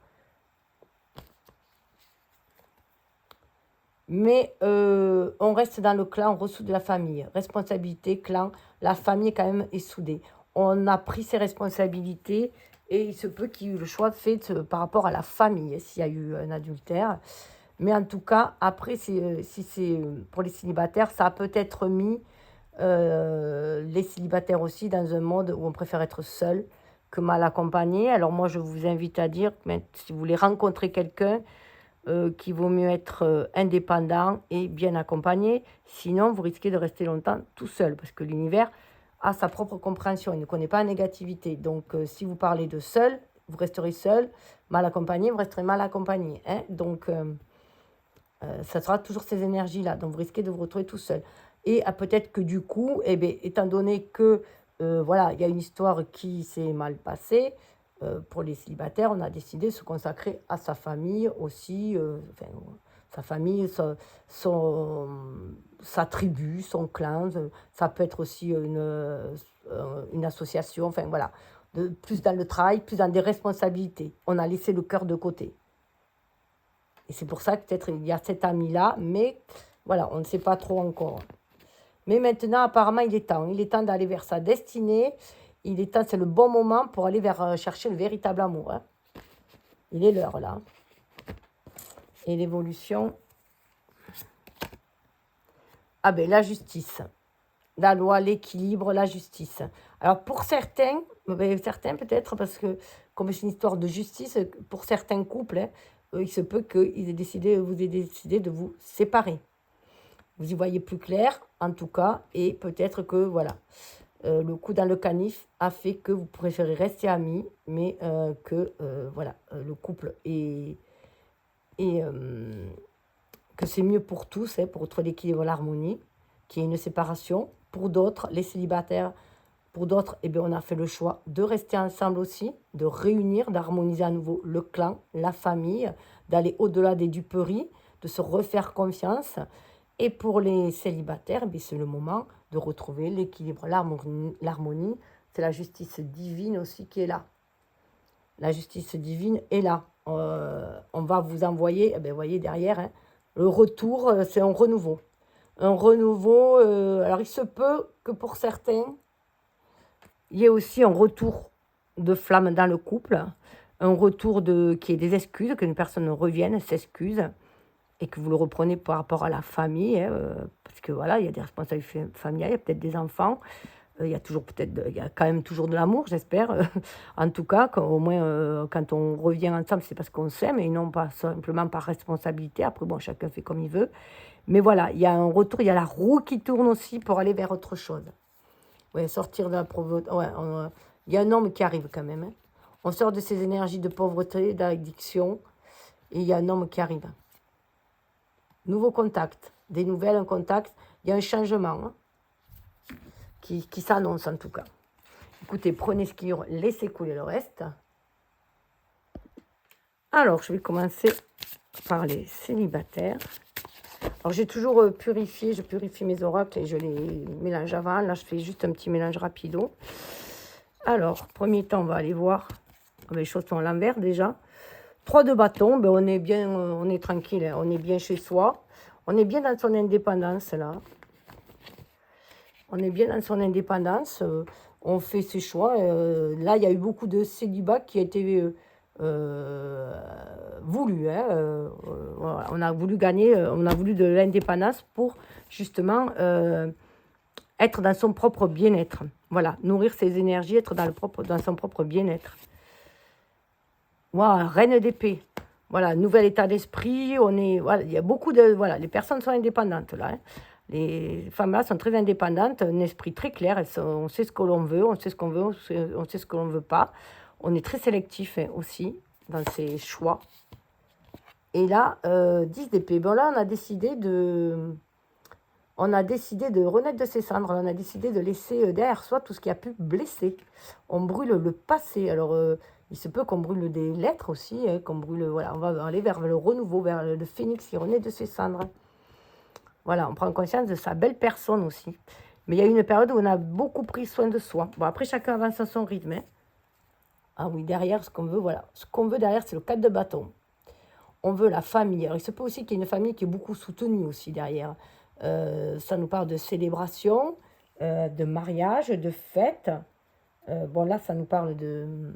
Mais on reste dans le clan, on ressoude la famille. Responsabilité, clan, la famille quand même est soudée. On a pris ses responsabilités et il se peut qu'il y ait eu le choix fait par rapport à la famille, s'il y a eu un adultère. Mais en tout cas, après, si c'est pour les célibataires, ça a peut-être mis les célibataires aussi dans un mode où on préfère être seul que mal accompagné. Alors moi, je vous invite à dire, si vous voulez rencontrer quelqu'un, qu'il vaut mieux être indépendant et bien accompagné. Sinon, vous risquez de rester longtemps tout seul parce que l'univers a sa propre compréhension. Il ne connaît pas la négativité. Donc, si vous parlez de seul, vous resterez seul. Mal accompagné, vous resterez mal accompagné. Hein. Donc, ça sera toujours ces énergies-là. Donc, vous risquez de vous retrouver tout seul. Et peut-être que du coup, eh bien, étant donné que voilà, il y a une histoire qui s'est mal passée, pour les célibataires, on a décidé de se consacrer à sa famille aussi, enfin, sa famille, sa tribu, son clan. Ça peut être aussi une association, enfin voilà, plus dans le travail, plus dans des responsabilités. On a laissé le cœur de côté. Et c'est pour ça que peut-être il y a cet ami-là, mais voilà, on ne sait pas trop encore. Mais maintenant, apparemment, il est temps d'aller vers sa destinée. Il est temps, c'est le bon moment pour aller chercher le véritable amour. Hein. Il est l'heure, là. Et l'évolution. Ah ben, la justice. La loi, l'équilibre, la justice. Alors, pour certains peut-être, parce que comme c'est une histoire de justice, pour certains couples, hein, il se peut que vous ayez décidé de vous séparer. Vous y voyez plus clair, en tout cas, et peut-être que, voilà, le coup dans le canif a fait que vous préférez rester amis, mais que, voilà, le couple que c'est mieux pour tous, hein, pour retrouver l'équilibre, l'harmonie, qu'il y ait une séparation. Pour d'autres, les célibataires, pour d'autres, eh bien, on a fait le choix de rester ensemble aussi, de réunir, d'harmoniser à nouveau le clan, la famille, d'aller au-delà des duperies, de se refaire confiance. Et pour les célibataires, eh c'est le moment de retrouver l'équilibre, l'harmonie. C'est la justice divine aussi qui est là. La justice divine est là. On va vous envoyer, vous voyez derrière, hein, le retour, c'est un renouveau. Un renouveau, alors il se peut que pour certains, il y ait aussi un retour de flamme dans le couple, un retour qui est des excuses, qu'une personne revienne, s'excuse, et que vous le reprenez par rapport à la famille, hein, parce que voilà, il y a des responsabilités familiales, il y a peut-être des enfants, il y a quand même toujours de l'amour, j'espère. En tout cas, au moins, quand on revient ensemble, c'est parce qu'on s'aime et non pas simplement par responsabilité. Après, bon, chacun fait comme il veut. Mais voilà, il y a un retour, il y a la roue qui tourne aussi pour aller vers autre chose. Ouais, sortir de la pauvreté. Ouais, il y a un homme qui arrive quand même. Hein. On sort de ces énergies de pauvreté, d'addiction, et il y a un homme qui arrive. Nouveau contact, des nouvelles, un contact. Il y a un changement hein, qui s'annonce en tout cas. Écoutez, prenez ce qu'il y aura, laissez couler le reste. Alors, je vais commencer par les célibataires. Alors, j'ai toujours purifié, je purifie mes oracles et je les mélange avant. Là, je fais juste un petit mélange rapido. Alors, premier temps, on va aller voir. Les choses sont à l'envers déjà. 3 de bâton, ben on est bien, on est tranquille, hein, on est bien chez soi. On est bien dans son indépendance, là. On est bien dans son indépendance. On fait ses choix. Là, il y a eu beaucoup de célibat qui a été voulu. Hein, voilà. On a voulu gagner, on a voulu de l'indépendance pour justement être dans son propre bien-être. Voilà, nourrir ses énergies, être dans son propre bien-être. Voilà, reine d'épée. Voilà, nouvel état d'esprit. Voilà, il y a beaucoup de... Voilà, les personnes sont indépendantes, là. Hein. Les femmes-là sont très indépendantes, un esprit très clair. On sait ce que l'on veut, on sait ce qu'on veut, on sait ce que l'on ne veut pas. On est très sélectif hein, aussi dans ses choix. Et là, 10 d'épée. Bon, là, on a décidé de renaître de ses cendres. On a décidé de laisser derrière soi tout ce qui a pu blesser. On brûle le passé. Alors, il se peut qu'on brûle des lettres aussi, hein, qu'on brûle... Voilà, on va aller vers le renouveau, vers le phénix qui renaît de ses cendres. Voilà, on prend conscience de sa belle personne aussi. Mais il y a eu une période où on a beaucoup pris soin de soi. Bon, après, chacun avance à son rythme. Hein. Ah oui, derrière, ce qu'on veut, voilà. Ce qu'on veut derrière, c'est le 4 de bâton. On veut la famille. Alors, il se peut aussi qu'il y ait une famille qui est beaucoup soutenue aussi derrière. Ça nous parle de célébration, de mariage, de fête. Bon, là, ça nous parle de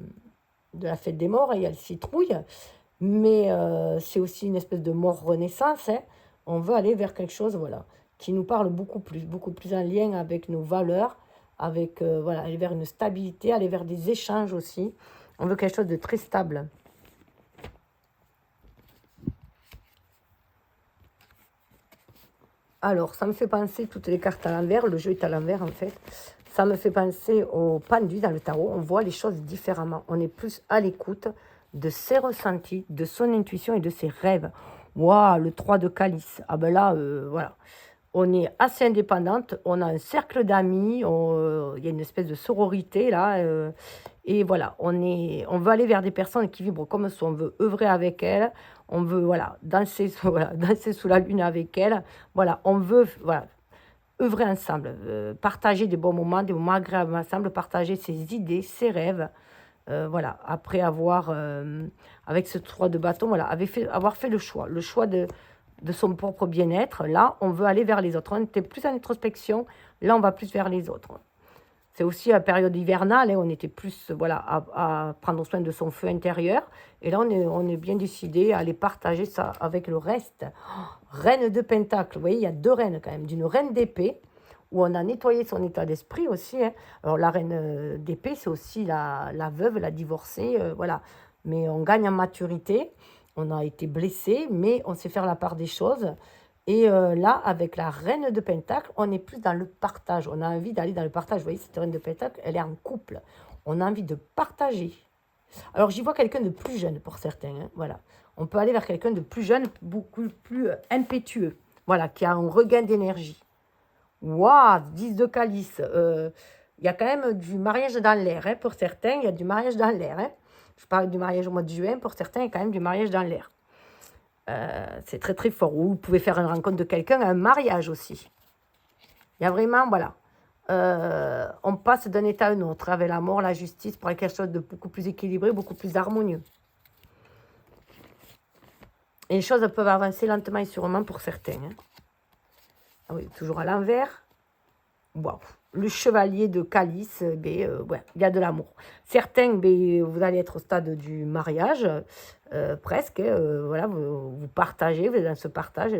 la fête des morts. Il y a le citrouille. Mais c'est aussi une espèce de mort-renaissance. Hein. On veut aller vers quelque chose, voilà, qui nous parle beaucoup plus en lien avec nos valeurs, avec, voilà, aller vers une stabilité, aller vers des échanges aussi. On veut quelque chose de très stable. Alors, ça me fait penser, toutes les cartes à l'envers, le jeu est à l'envers en fait. Ça me fait penser au pendu dans le tarot. On voit les choses différemment. On est plus à l'écoute de ses ressentis, de son intuition et de ses rêves. Waouh, le 3 de calice. Ah ben là, voilà. On est assez indépendante, on a un cercle d'amis, il y a une espèce de sororité là. Et voilà, on veut aller vers des personnes qui vibrent comme ça, on veut œuvrer avec elles, on veut voilà, danser, voilà, danser sous la lune avec elles. Voilà, on veut voilà, œuvrer ensemble, partager des bons moments, des moments agréables ensemble, partager ses idées, ses rêves. Voilà, après avoir, avec ce 3 de bâton, voilà, avoir fait le choix de son propre bien-être. Là, on veut aller vers les autres. On était plus en introspection, là, on va plus vers les autres. C'est aussi la période hivernale, hein, on était plus voilà, à prendre soin de son feu intérieur. Et là, on est bien décidé à aller partager ça avec le reste. Oh, reine de Pentacle, vous voyez, il y a 2 reines quand même. D'une reine d'épée, où on a nettoyé son état d'esprit aussi. Hein. Alors, la reine d'épée, c'est aussi la veuve, la divorcée, voilà. Mais on gagne en maturité, on a été blessé, mais on sait faire la part des choses. Et là, avec la reine de Pentacle, on est plus dans le partage. On a envie d'aller dans le partage. Vous voyez, cette reine de Pentacle, elle est en couple. On a envie de partager. Alors, j'y vois quelqu'un de plus jeune pour certains. Hein, voilà. On peut aller vers quelqu'un de plus jeune, beaucoup plus impétueux. Voilà, qui a un regain d'énergie. Waouh, 10 de calice. Il y a quand même du mariage dans l'air. Hein, pour certains, il y a du mariage dans l'air. Hein. Je parle du mariage au mois de juin. Pour certains, il y a quand même du mariage dans l'air. C'est très très fort. Ou vous pouvez faire une rencontre de quelqu'un, un mariage aussi. Il y a vraiment, voilà. On passe d'un état à un autre avec la mort, la justice, pour quelque chose de beaucoup plus équilibré, beaucoup plus harmonieux. Et les choses peuvent avancer lentement et sûrement pour certains. Hein. Ah oui, toujours à l'envers. Wow. Le chevalier de calice, ouais, il y a de l'amour. Certains, vous allez être au stade du mariage, presque. Voilà, vous partagez, vous êtes dans ce partage.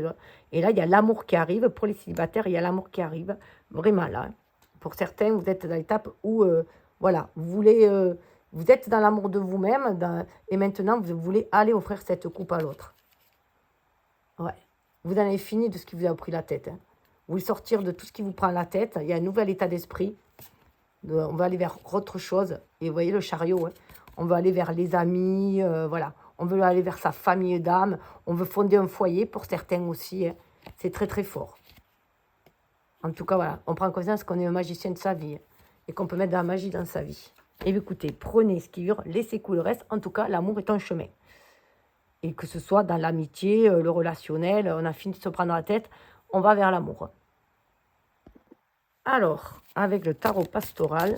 Et là, il y a l'amour qui arrive. Pour les célibataires, il y a l'amour qui arrive. Vraiment là. Pour certains, vous êtes dans l'étape où, voilà, vous êtes dans l'amour de vous-même. Et maintenant, vous voulez aller offrir cette coupe à l'autre. Ouais. Vous en avez fini de ce qui vous a pris la tête. Hein. Vous voulez sortir de tout ce qui vous prend la tête. Il y a un nouvel état d'esprit. On va aller vers autre chose. Et vous voyez le chariot. Hein. On va aller vers les amis. Voilà. On veut aller vers sa famille d'âme. On veut fonder un foyer pour certains aussi. Hein. C'est très très fort. En tout cas, voilà. On prend conscience qu'on est un magicien de sa vie. Hein, et qu'on peut mettre de la magie dans sa vie. Et écoutez, prenez ce qui dure, laissez couler le reste. En tout cas, l'amour est un chemin. Et que ce soit dans l'amitié, le relationnel, on a fini de se prendre la tête, on va vers l'amour. Alors, avec le tarot pastoral,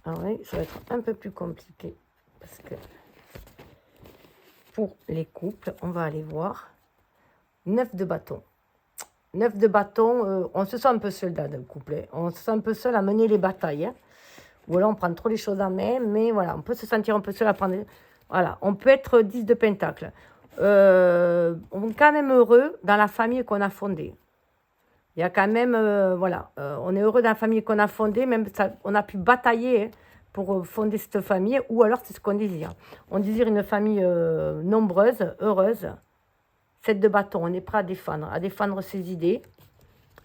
alors oui, ça va être un peu plus compliqué, parce que pour les couples, on va aller voir. 9 de bâton. 9 de bâton, on se sent un peu seul dans le couple. Hein. On se sent un peu seul à mener les batailles. Hein. Ou alors on prend trop les choses en main, mais voilà, on peut se sentir un peu seul à prendre. Voilà, on peut être 10 de pentacle. On est quand même heureux dans la famille qu'on a fondée. Il y a quand même, voilà, on est heureux dans la famille qu'on a fondée, même ça, on a pu batailler hein, pour fonder cette famille, ou alors c'est ce qu'on désire. On désire une famille nombreuse, heureuse. 7 de bâton, on est prêt à défendre ses idées.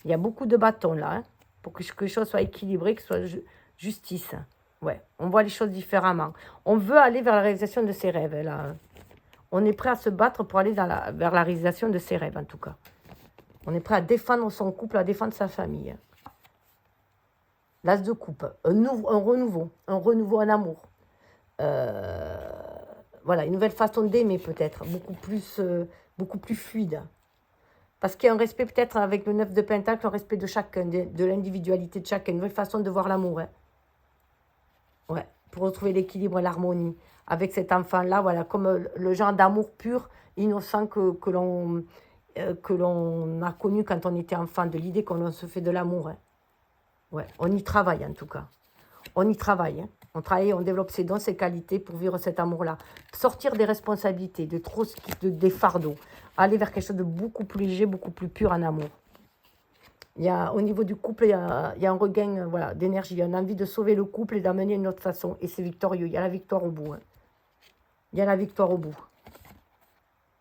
Il y a beaucoup de bâtons là, hein, pour que les choses soient équilibrées, que ce soit justice. Ouais, on voit les choses différemment. On veut aller vers la réalisation de ses rêves, là. On est prêt à se battre pour aller vers la réalisation de ses rêves, en tout cas. On est prêt à défendre son couple, à défendre sa famille. L'as de coupe, un renouveau, un amour. Voilà, une nouvelle façon d'aimer peut-être, beaucoup plus fluide. Parce qu'il y a un respect peut-être avec le 9 de pentacle, un respect de chacun, de l'individualité de chacun, une nouvelle façon de voir l'amour. Hein. Ouais, pour retrouver l'équilibre et l'harmonie avec cet enfant-là, voilà, comme le genre d'amour pur, innocent que l'on a connu quand on était enfant, de l'idée qu'on se fait de l'amour. Hein. Ouais, on y travaille en tout cas. On y travaille. Hein. On travaille, on développe ses dons, ses qualités pour vivre cet amour-là. Sortir des responsabilités, des fardeaux. Aller vers quelque chose de beaucoup plus léger, beaucoup plus pur en amour. Au niveau du couple, il y a un regain voilà, d'énergie. Il y a une envie de sauver le couple et d'amener d'une autre façon. Et c'est victorieux. Il y a la victoire au bout. Hein. Il y a la victoire au bout.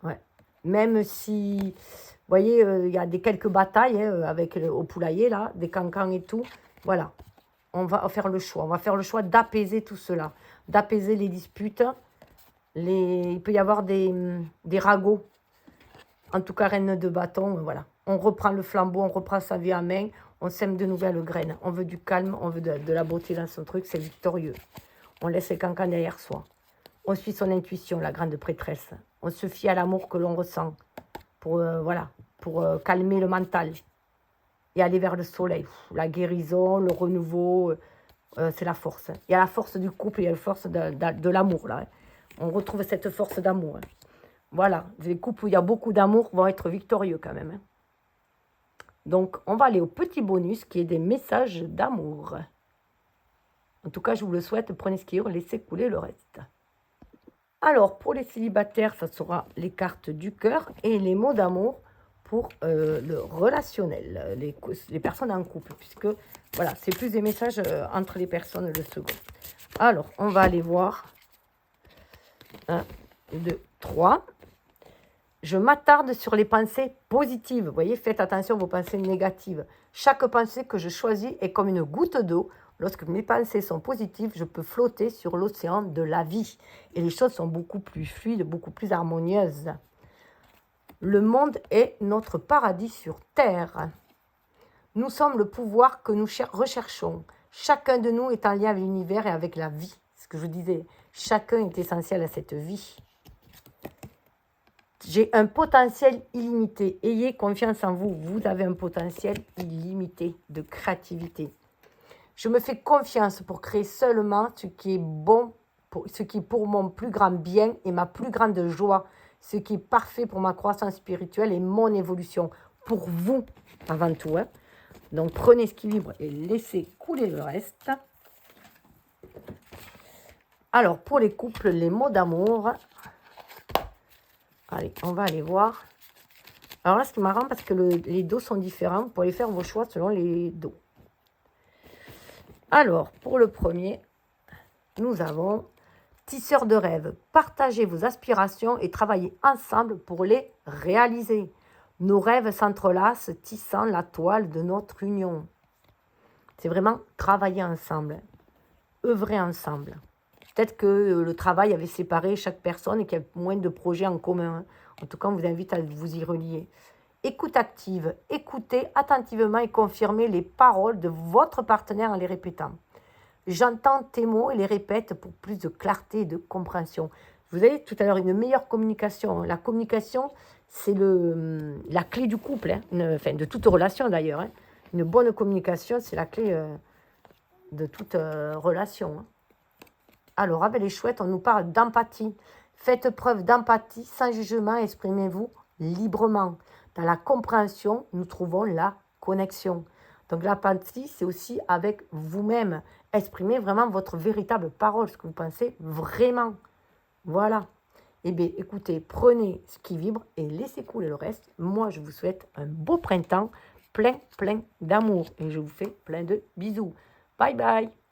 Ouais. Même si, vous voyez, il y a quelques batailles hein, au poulailler, là, des cancans et tout. Voilà. On va faire le choix. On va faire le choix d'apaiser tout cela. D'apaiser les disputes. Il peut y avoir des ragots. En tout cas, reine de bâton, voilà. On reprend le flambeau, on reprend sa vie en main. On sème de nouvelles graines. On veut du calme, on veut de la beauté dans son truc. C'est victorieux. On laisse les cancans derrière soi. On suit son intuition, la grande prêtresse. On se fie à l'amour que l'on ressent pour calmer le mental et aller vers le soleil. La guérison, le renouveau, c'est la force. Il y a la force du couple, il y a la force de l'amour. Là. Hein. On retrouve cette force d'amour. Hein. Voilà, les couples où il y a beaucoup d'amour vont être victorieux quand même. Hein. Donc, on va aller au petit bonus qui est des messages d'amour. En tout cas, je vous le souhaite, prenez ce qui est, laissez couler le reste. Alors, pour les célibataires, ça sera les cartes du cœur et les mots d'amour pour le relationnel, les personnes en couple, puisque, voilà, c'est plus des messages entre les personnes, le second. Alors, on va aller voir. 1, 2, 3. Je m'attarde sur les pensées positives. Vous voyez, faites attention aux pensées négatives. Chaque pensée que je choisis est comme une goutte d'eau. Lorsque mes pensées sont positives, je peux flotter sur l'océan de la vie. Et les choses sont beaucoup plus fluides, beaucoup plus harmonieuses. Le monde est notre paradis sur Terre. Nous sommes le pouvoir que nous recherchons. Chacun de nous est en lien avec l'univers et avec la vie. C'est ce que je disais. Chacun est essentiel à cette vie. J'ai un potentiel illimité. Ayez confiance en vous. Vous avez un potentiel illimité de créativité. Je me fais confiance pour créer seulement ce qui est bon, ce qui est pour mon plus grand bien et ma plus grande joie. Ce qui est parfait pour ma croissance spirituelle et mon évolution. Pour vous, avant tout. Hein. Donc, prenez ce qui vibre et laissez couler le reste. Alors, pour les couples, les mots d'amour. Allez, on va aller voir. Alors là, c'est marrant parce que les dos sont différents. Vous pouvez faire vos choix selon les dos. Alors, pour le premier, nous avons tisseurs de rêves. Partagez vos aspirations et travaillez ensemble pour les réaliser. Nos rêves s'entrelacent, tissant la toile de notre union. C'est vraiment travailler ensemble, œuvrer ensemble. Peut-être que le travail avait séparé chaque personne et qu'il y a moins de projets en commun. En tout cas, on vous invite à vous y relier. Écoute active. Écoutez attentivement et confirmez les paroles de votre partenaire en les répétant. J'entends tes mots et les répète pour plus de clarté et de compréhension. Vous avez tout à l'heure une meilleure communication. La communication, c'est la clé du couple, hein. De toute relation d'ailleurs. Hein. Une bonne communication, c'est la clé de toute relation. Hein. Alors, avec les chouettes, on nous parle d'empathie. Faites preuve d'empathie, sans jugement, exprimez-vous librement. Dans la compréhension, nous trouvons la connexion. Donc l'empathie, c'est aussi avec vous-même. Exprimez vraiment votre véritable parole, ce que vous pensez vraiment. Voilà. Eh bien, écoutez, prenez ce qui vibre et laissez couler le reste. Moi, je vous souhaite un beau printemps, plein d'amour. Et je vous fais plein de bisous. Bye bye.